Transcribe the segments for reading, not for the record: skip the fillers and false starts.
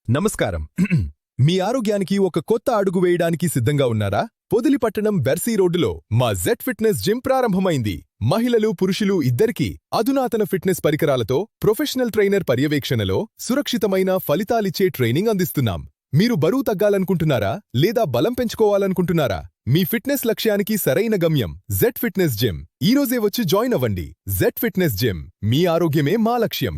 నమస్కారం. మీ ఆరోగ్యానికి ఒక కొత్త అడుగు వేయడానికి సిద్ధంగా ఉన్నారా? పొదిలిపట్టణం వెర్సీ రోడ్డులో మా జెడ్ ఫిట్నెస్ జిమ్ ప్రారంభమైంది. మహిళలు, పురుషులు ఇద్దరికీ అధునాతన ఫిట్నెస్ పరికరాలతో ప్రొఫెషనల్ ట్రైనర్ పర్యవేక్షణలో సురక్షితమైన ఫలితాలిచ్చే ట్రైనింగ్ అందిస్తున్నాం. మీరు బరువు తగ్గాలనుకుంటున్నారా లేదా బలం పెంచుకోవాలనుకుంటున్నారా? మీ ఫిట్నెస్ లక్ష్యానికి సరైన గమ్యం జెడ్ ఫిట్నెస్ జిమ్. ఈరోజే వచ్చి జాయిన్ అవ్వండి. జెడ్ ఫిట్నెస్ జిమ్, మీ ఆరోగ్యమే మా లక్ష్యం.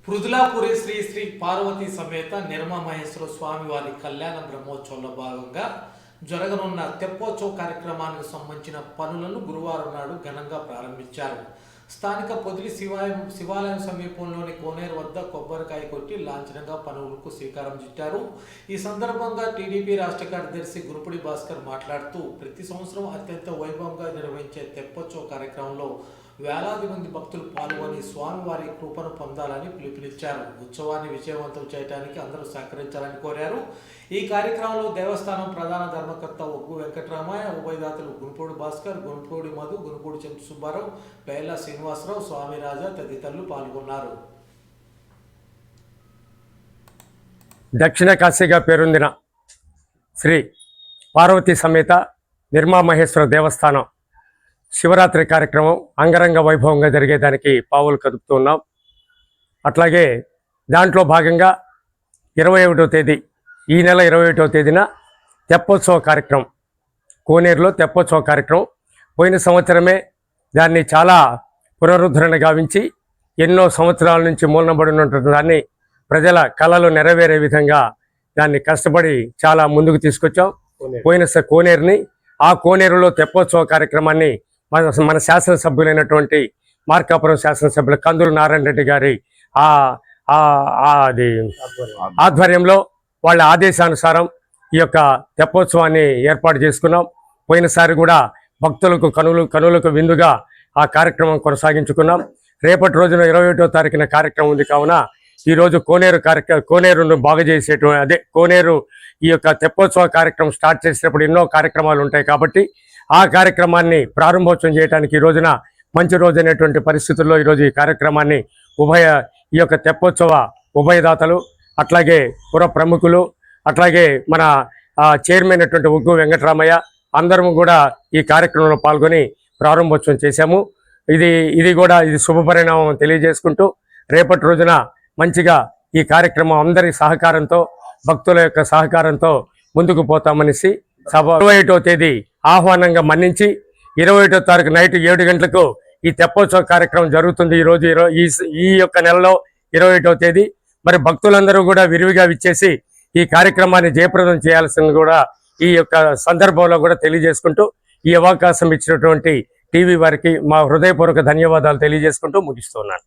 పృథులాపురి శ్రీ శ్రీ పార్వతీ సమేత నిర్మమహేశ్వర స్వామి వారి కళ్యాణ బ్రహ్మోత్సవంలో భాగంగా జరగనున్న తెప్పోత్సవ కార్యక్రమానికి సంబంధించిన పనులను గురువారం నాడు ఘనంగా ప్రారంభించారు. స్థానిక పొదిలి శివాలయం సమీపంలోని కోనేరు వద్ద కొబ్బరికాయ కొట్టి లాంఛనంగా పనులకు శ్రీకారం చుట్టారు. ఈ సందర్భంగా టీడీపీ రాష్ట్ర కార్యదర్శి గురుపుడి భాస్కర్ మాట్లాడుతూ, ప్రతి సంవత్సరం అత్యంత వైభవంగా నిర్వహించే తెప్పోత్సవ కార్యక్రమంలో వేలాది మంది భక్తులు పాల్గొని స్వామివారి కృపను పొందాలని పిలుపునిచ్చారు. ఉత్సవాన్ని విజయవంతం చేయడానికి అందరూ సహకరించాలని కోరారు. ఈ కార్యక్రమంలో దేవస్థానం ప్రధాన ధర్మకర్త ఒగ్గు వెంకటరామయ్య, ఉభయదాతలు గునుపూడి భాస్కర్, గునుపూడి మధు, గునుపూడి చెంచు సుబ్బారావు, బేలా శ్రీనివాసరావు, స్వామిరాజా తదితరులు పాల్గొన్నారు. దక్షిణ కాశీగా పేరొందిన శ్రీ పార్వతీ సమేత నిర్మమహేశ్వర దేవస్థానం శివరాత్రి కార్యక్రమం అంగరంగ వైభవంగా జరిగేదానికి పావులు కదుపుతున్నాం. అట్లాగే దాంట్లో భాగంగా 21వ తేదీ, ఈ నెల 21వ తేదీన తెప్పోత్సవ కార్యక్రమం, కోనేరులో తెప్పోత్సవ కార్యక్రమం. పోయిన సంవత్సరమే దాన్ని చాలా పునరుద్ధరణ గావించి ఎన్నో సంవత్సరాల నుంచి మూలనబడినటువంటి దాన్ని ప్రజల కళలు నెరవేరే విధంగా దాన్ని కష్టపడి చాలా ముందుకు తీసుకొచ్చాం. పోయిన కోనేరుని, ఆ కోనేరులో తెప్పోత్సవ కార్యక్రమాన్ని మన శాసనసభ్యులైనటువంటి మార్కాపురం శాసనసభ్యులు కందులు నారాయణ రెడ్డి గారి అది ఆధ్వర్యంలో వాళ్ళ ఆదేశానుసారం ఈ యొక్క తెప్పోత్సవాన్ని ఏర్పాటు చేసుకున్నాం. పోయినసారి కూడా భక్తులకు కనులకు విందుగా ఆ కార్యక్రమం కొనసాగించుకున్నాం. రేపటి రోజున 21వ తారీఖున కార్యక్రమం ఉంది కావున ఈరోజు కోనేరును బాగు చేసేటువంటి కోనేరు ఈ యొక్క తెప్పోత్సవ కార్యక్రమం స్టార్ట్ చేసేటప్పుడు ఎన్నో కార్యక్రమాలు ఉంటాయి కాబట్టి ఆ కార్యక్రమాన్ని ప్రారంభోత్సవం చేయడానికి ఈ రోజున మంచి రోజు అనేటువంటి పరిస్థితుల్లో ఈరోజు ఈ కార్యక్రమాన్ని ఈ యొక్క తెప్పోత్సవ ఉభయదాతలు, అట్లాగే పుర ప్రముఖులు, అట్లాగే మన చైర్మన్ అయినటువంటి ఒగ్గు వెంకటరామయ్య అందరం కూడా ఈ కార్యక్రమంలో పాల్గొని ప్రారంభోత్సవం చేశాము. ఇది శుభపరిణామం తెలియజేసుకుంటూ రేపటి రోజున మంచిగా ఈ కార్యక్రమం అందరి సహకారంతో, భక్తుల యొక్క సహకారంతో ముందుకు పోతామనేసి 21వ తేదీ ఆహ్వానంగా మన్నించి 21వ తారీఖు నైట్ 7 గంటలకు ఈ తెప్పోత్సవ కార్యక్రమం జరుగుతుంది. ఈ యొక్క నెలలో 21వ తేదీ. మరి భక్తులందరూ కూడా విరివిగా విచ్చేసి ఈ కార్యక్రమాన్ని జయప్రదం చేయాల్సింది కూడా ఈ యొక్క సందర్భంలో కూడా తెలియజేసుకుంటూ ఈ అవకాశం ఇచ్చినటువంటి టీవీ వారికి మా హృదయపూర్వక ధన్యవాదాలు తెలియజేసుకుంటూ ముగిస్తున్నాను.